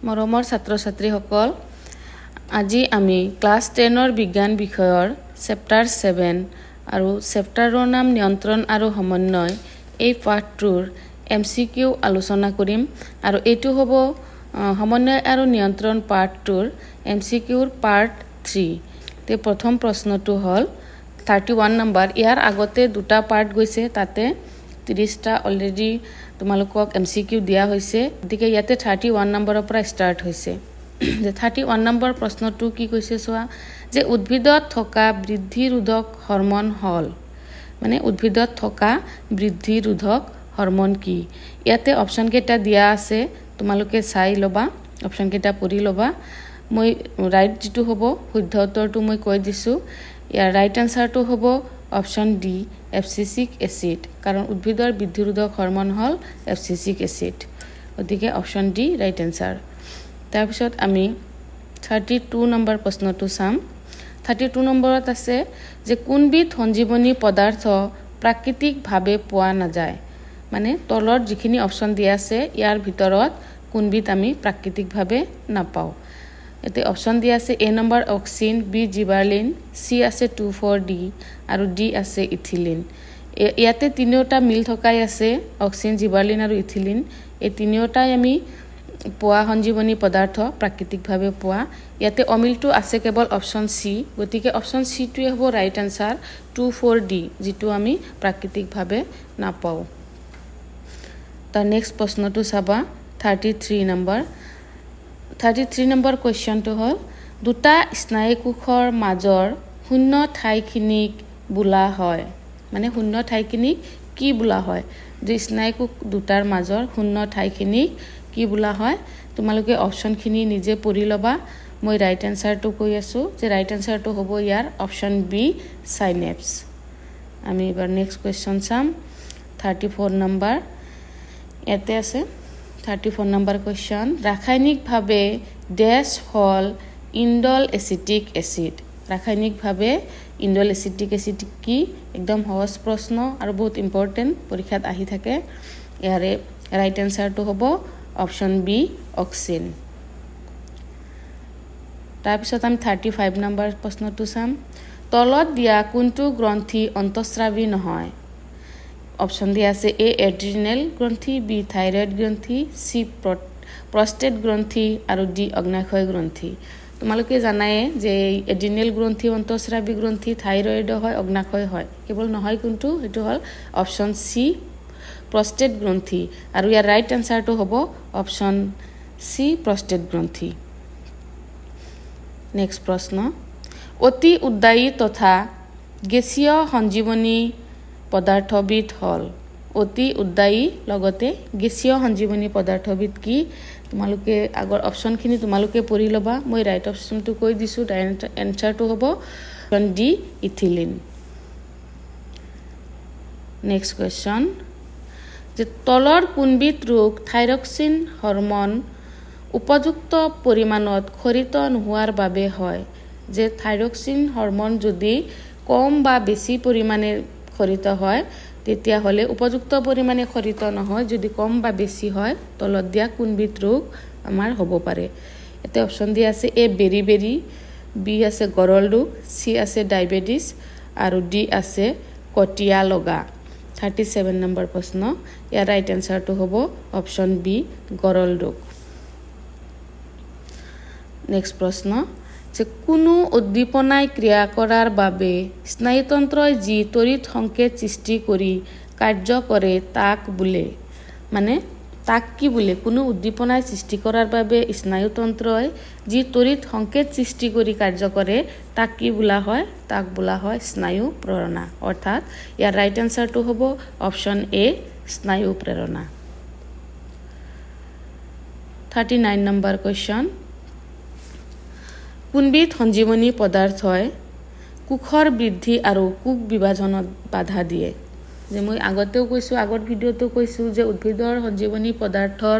মৰমৰ ছাত্ৰ ছাত্ৰীসকল, আজি আমি ক্লাছ 10ৰ বিজ্ঞান বিষয়ৰ চেপ্টাৰ 7 আৰু চেপ্টাৰৰ নাম নিয়ন্ত্ৰণ আৰু সমন্বয় এই পাঠটোৰ MCQ আলোচনা কৰিম আৰু এইটো হ'ব সমন্বয় আৰু নিয়ন্ত্ৰণ পাঠটোৰ MCQৰ পাৰ্ট 3। তে প্ৰথম প্ৰশ্নটো হ'ল 31 নম্বৰ। ইয়াৰ আগতে দুটা পাৰ্ট গৈছে, তাতে 30টা অলৰেডি তোমালোকক MCQ দিয়া হৈছে। গতিকে ইয়াতে 31 নম্বৰৰ পৰা ষ্টাৰ্ট হৈছে। যে 31 নম্বৰ প্ৰশ্নটো কি কৈছে চোৱা, যে উদ্ভিদত থকা বৃদ্ধিৰোধক হৰমন হ'ল, মানে উদ্ভিদত থকা বৃদ্ধিৰোধক হৰমন কি? ইয়াতে অপশ্যন কেইটা দিয়া আছে, তোমালোকে চাই ল'বা, অপশ্যন কেইটা পঢ়ি ল'বা। মই ৰাইট যিটো হ'ব শুদ্ধ উত্তৰটো মই কৈ দিছোঁ। ইয়াৰ ৰাইট এনচাৰটো হ'ব অপশ্যন ডি, এপচিচিক এচিড, কাৰণ উদ্ভিদৰ বৃদ্ধিৰোধক হৰমন হ'ল এপচিচিক এচিড। গতিকে অপশ্যন ডি ৰাইট এনচাৰ। তাৰপিছত আমি 32 নম্বৰ প্ৰশ্নটো চাম। 32 নম্বৰত আছে যে কোনবিধ সঞ্জীৱনী পদাৰ্থ প্ৰাকৃতিকভাৱে পোৱা নাযায়। মানে তলত যিখিনি অপশ্যন দিয়া আছে ইয়াৰ ভিতৰত কোনবিধ আমি প্ৰাকৃতিকভাৱে নাপাওঁ। এতে অপশ্যন দিয়া আছে A number auxin, B gibberellin, C আছে 2,4-D আৰু ডি আছে ইথিলিন। ইয়াতে তিনিওটা মিল থকাই আছে, অক্সিন, জিবাৰ্লিন আৰু ইথিলিন। এই তিনিওটাই আমি পোৱা সঞ্জীৱনী পদাৰ্থ, প্ৰাকৃতিকভাৱে পোৱা। ইয়াতে অমিলটো আছে কেৱল অপশ্যন চি, গতিকে অপশ্যন চিটোৱে হ'ব ৰাইট এনচাৰ, 2,4-D, যিটো আমি প্ৰাকৃতিকভাৱে নাপাওঁ। তাৰ নেক্সট প্ৰশ্নটো চাবা, 33 নম্বৰ। 33 নম্বৰ কুৱেশ্যনটো হ'ল দুটা স্নায়ুকোষৰ মাজৰ শূন্য ঠাইখিনিক বোলা হয়। মানে শূন্য ঠাইখিনিক কি বোলা হয়? যে স্নায়ুকোষ দুটাৰ মাজৰ শূন্য ঠাইখিনিক কি বোলা হয়? তোমালোকে অপশ্যনখিনি নিজে পঢ়ি ল'বা। মই ৰাইট এনচাৰটো কৈ আছোঁ, যে ৰাইট এনচাৰটো হ'ব ইয়াৰ অপশ্যন বি, চাইনেপছ। আমি এবাৰ নেক্সট কুৱেশ্যন চাম, 34 নম্বৰ। ইয়াতে আছে 34 নম্বৰ কুৱেশ্যন, ৰাসায়নিকভাৱে ডেছ হ'ল ইণ্ডল এচিটিক এচিড। ৰাসায়নিকভাৱে ইণ্ডল এচিটিক এচিড কি? একদম সহজ প্ৰশ্ন আৰু বহুত ইম্পৰ্টেণ্ট, পৰীক্ষাত আহি থাকে। ইয়াৰে ৰাইট এনচাৰটো হ'ব অপশ্যন বি, অক্সিন। তাৰপিছত আমি 35 নম্বৰ প্ৰশ্নটো চাম। তলত দিয়া কোনটো গ্ৰন্থি অন্তঃস্ৰাৱী নহয়? অপশ্যন দিয়া আছে এ এড্ৰিনেল গ্ৰন্থি, বি থাইৰয়ড গ্ৰন্থি, চি প্ৰষ্টেট গ্ৰন্থি আৰু ডি অগ্নাশয় গ্ৰন্থি। তোমালোকে জানাই যে এড্ৰিনেল গ্ৰন্থি অন্তঃস্ৰাৱী গ্ৰন্থি, থাইৰয়ড হয়, অগ্নাশয় হয়, কেৱল নহয় কোনটো? সেইটো হ'ল অপশ্যন চি, প্ৰষ্টেট গ্ৰন্থি। আৰু ইয়াৰ ৰাইট এনচাৰটো হ'ব অপশ্যন চি, প্ৰষ্টেট গ্ৰন্থি। নেক্সট প্ৰশ্ন, অতি উদ্বায়ী তথা গেছীয় সঞ্জীৱনী পদাৰ্থবিধ হ'ল। অতি উদ্বায়ী লগতে গেছীয় সঞ্জীৱনী পদাৰ্থবিধ কি? তোমালোকে আগৰ অপশ্যনখিনি তোমালোকে পঢ়ি ল'বা। মই ৰাইট অপশ্যনটো কৈ দিছোঁ, ৰাইট এনচাৰটো হ'ব option D, ethylene. Next question, যে তলৰ কোনবিধ ৰোগ থাইৰক্সিন হৰমন উপযুক্ত পৰিমাণত খৰিত নোহোৱাৰ বাবে হয়? যে থাইৰক্সিন হৰমন যদি কম বা বেছি পৰিমাণে খৰিত হয়, তেতিয়াহ'লে উপযুক্ত পৰিমাণে খৰিত নহয়, যদি কম বা বেছি হয়, তলত দিয়া কোনবিধ ৰোগ আমাৰ হ'ব পাৰে? ইয়াতে অপশ্যন দিয়া আছে এ বেৰি, বি আছে গৰল ৰোগ, চি আছে ডায়েবেটিছ আৰু ডি আছে কটীয়া লগা। 37 নম্বৰ প্ৰশ্ন। ইয়াৰ ৰাইট এনচাৰটো হ'ব অপশ্যন বি, গৰল ৰোগ। নেক্সট প্ৰশ্ন, যে কোনো উদ্দীপনাই ক্ৰিয়া কৰাৰ বাবে স্নায়ুতন্ত্ৰই যি তড়িৎ সংকেত সৃষ্টি কৰি কাৰ্য কৰে তাক বোলে। মানে তাক কি বোলে? কোনো উদ্দীপনাই সৃষ্টি কৰাৰ বাবে স্নায়ুতন্ত্ৰই যি তড়িৎ সংকেত সৃষ্টি কৰি কাৰ্য কৰে তাক কি বোলা হয়? তাক বোলা হয় স্নায়ু প্ৰেৰণা। অৰ্থাৎ ইয়াৰ ৰাইট এনচাৰটো হ'ব অপশ্যন এ, স্নায়ু প্ৰেৰণা। 39 নম্বৰ কুৱেশ্যন, কোনবিধ সঞ্জীৱনী পদাৰ্থই কোষৰ বৃদ্ধি আৰু কোষ বিভাজনত বাধা দিয়ে? যে মই আগতেও কৈছোঁ, আগৰ ভিডিঅ'টো কৈছোঁ যে উদ্ভিদৰ সঞ্জীৱনী পদাৰ্থৰ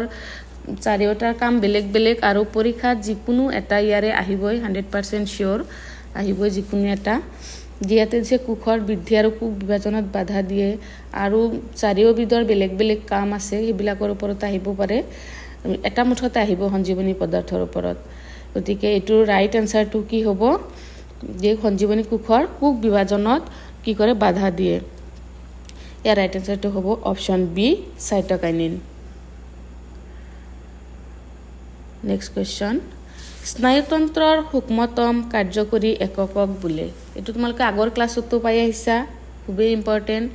চাৰিওটাৰ কাম বেলেগ বেলেগ আৰু পৰীক্ষাত যিকোনো এটা ইয়াৰে আহিবই, 100% চিয়'ৰ আহিবই যিকোনো এটা। যিহেতু যে কোষৰ বৃদ্ধি আৰু কোষ বিভাজনত বাধা দিয়ে আৰু চাৰিওবিধৰ বেলেগ বেলেগ কাম আছে, সেইবিলাকৰ ওপৰত আহিব পাৰে। এটা মুঠতে আহিব সঞ্জীৱনী পদাৰ্থৰ ওপৰত গতিকে এইটোৰ ৰাইট এনসাৰটো কি হ'ব যে সঞ্জীৱনী কোষৰ কোষ বিভাজনত কি কৰে বাধা দিয়ে ইয়াৰ ৰাইট এনসাৰটো হ'ব option B cytokinin next question স্নায়ুতন্ত্ৰৰ সূক্ষ্মতম কাৰ্যকৰী এককক বোলে এইটো তোমালোকে আগৰ ক্লাছতো পাই আহিছা খুবেই ইম্পৰ্টেন্ট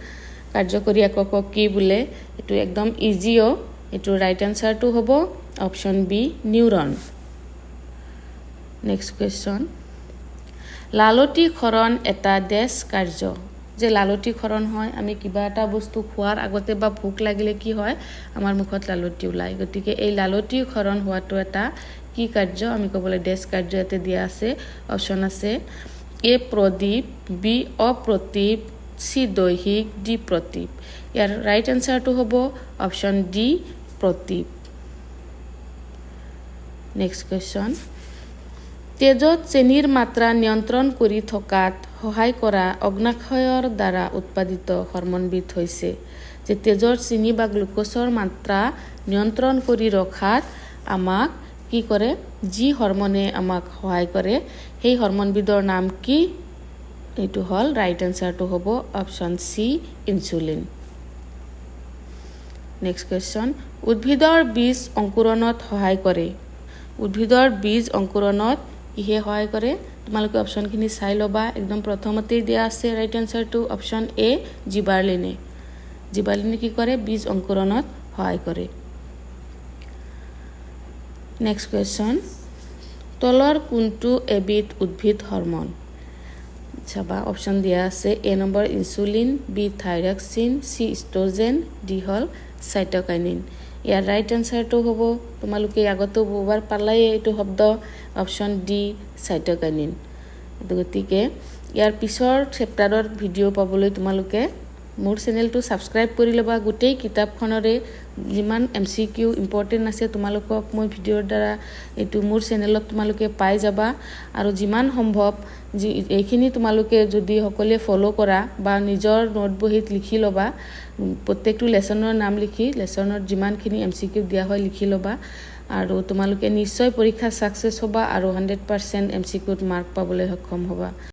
কাৰ্যকৰী একক কি বোলে এইটো একদম ইজিও এইটো ৰাইট এনসাৰটো হ'ব option B neuron next question লালতীকৰণ এটা ডেছ কাৰ্য যে লালতীকৰণ হয় আমি কিবা এটা বস্তু খোৱাৰ আগতে বা ভোক লাগিলে কি হয় আমাৰ মুখত লালতী ওলাই গতিকে এই লালতীকৰণ হোৱাটো এটা কি কাৰ্য আমি ক'বলৈ ডেছ কাৰ্য এতে দিয়া আছে অপচন আছে এ প্ৰদীপ বি অপ্ৰতীপ সি দৈহিক ডি প্ৰতীপ ইয়াৰ ৰাইট এনসাৰটো হ'ব অপচন ডি প্ৰতীপ নেক্সট কোৱেশ্চন তেজত চেনিৰ মাত্ৰা নিয়ন্ত্ৰণ কৰি থকাত সহায় কৰা অগ্নাশয়ৰ দ্বাৰা উৎপাদিত হৰমনবিধ হৈছে যে তেজৰ চেনি বা গ্লুকোজৰ মাত্ৰা নিয়ন্ত্ৰণ কৰি ৰখাত আমাক কি কৰে যি হৰমনে আমাক সহায় কৰে সেই হৰমনবিধৰ নাম কি এইটো হল ৰাইট এনসাৰটো হ'ব option C insulin next question উদ্ভিদৰ বীজ অংকুৰণত সহায় কৰে উদ্ভিদৰ বীজ অংকুৰণত কিহে সহায় কৰে তোমালোকে অপচনখিনি চাই ল'বা একদম প্ৰথমতেই দিয়া আছে ৰাইট এনসাৰটো অপচন এ জিবাৰলিনে কি কৰে বীজ অংকুৰণত সহায় কৰে নেক্সট কোৱেশ্চন তলৰ কোনটো এবিধ উদ্ভিদ হৰমন চাবা অপচন দিয়া আছে A number insulin B thyroxine C oestrogen D হল সাইটোকাইনিন ইয়াৰ ৰাইট এনসাৰটো হ'ব তোমালোকে আগতো বহুবাৰ পালাই এইটো শব্দ অপচন ডি সাইটোকাইনিন গতিকে ইয়াৰ পিছৰ চেপ্টাৰৰ ভিডিঅ' পাবলৈ তোমালোকে মোৰ চেনেলটো সাবস্ক্ৰাইব কৰি ল'বা গোটেই কিতাপখনৰে যিমান এমসিকিউ ইম্পৰ্টেন্ট আছে তোমালোকক মই ভিডিঅ'ৰ দ্বাৰা এইটো মোৰ চেনেলত তোমালোকে পাই যাবা আৰু যিমান সম্ভৱ এইখিনি তোমালোকে যদি সকলোৱে ফলো কৰা বা নিজৰ নোট বহিত লিখি ল'বা প্ৰত্যেকটো লেসনৰ নাম লিখি লেসনৰ যিমানখিনি এমসিকিউ দিয়া হয় লিখি ল'বা আৰু তোমালোকে নিশ্চয় পৰীক্ষা সাকসেস হ'বা আৰু 100% এমসিকিউত মাৰ্ক পাবলৈ সক্ষম হ'বা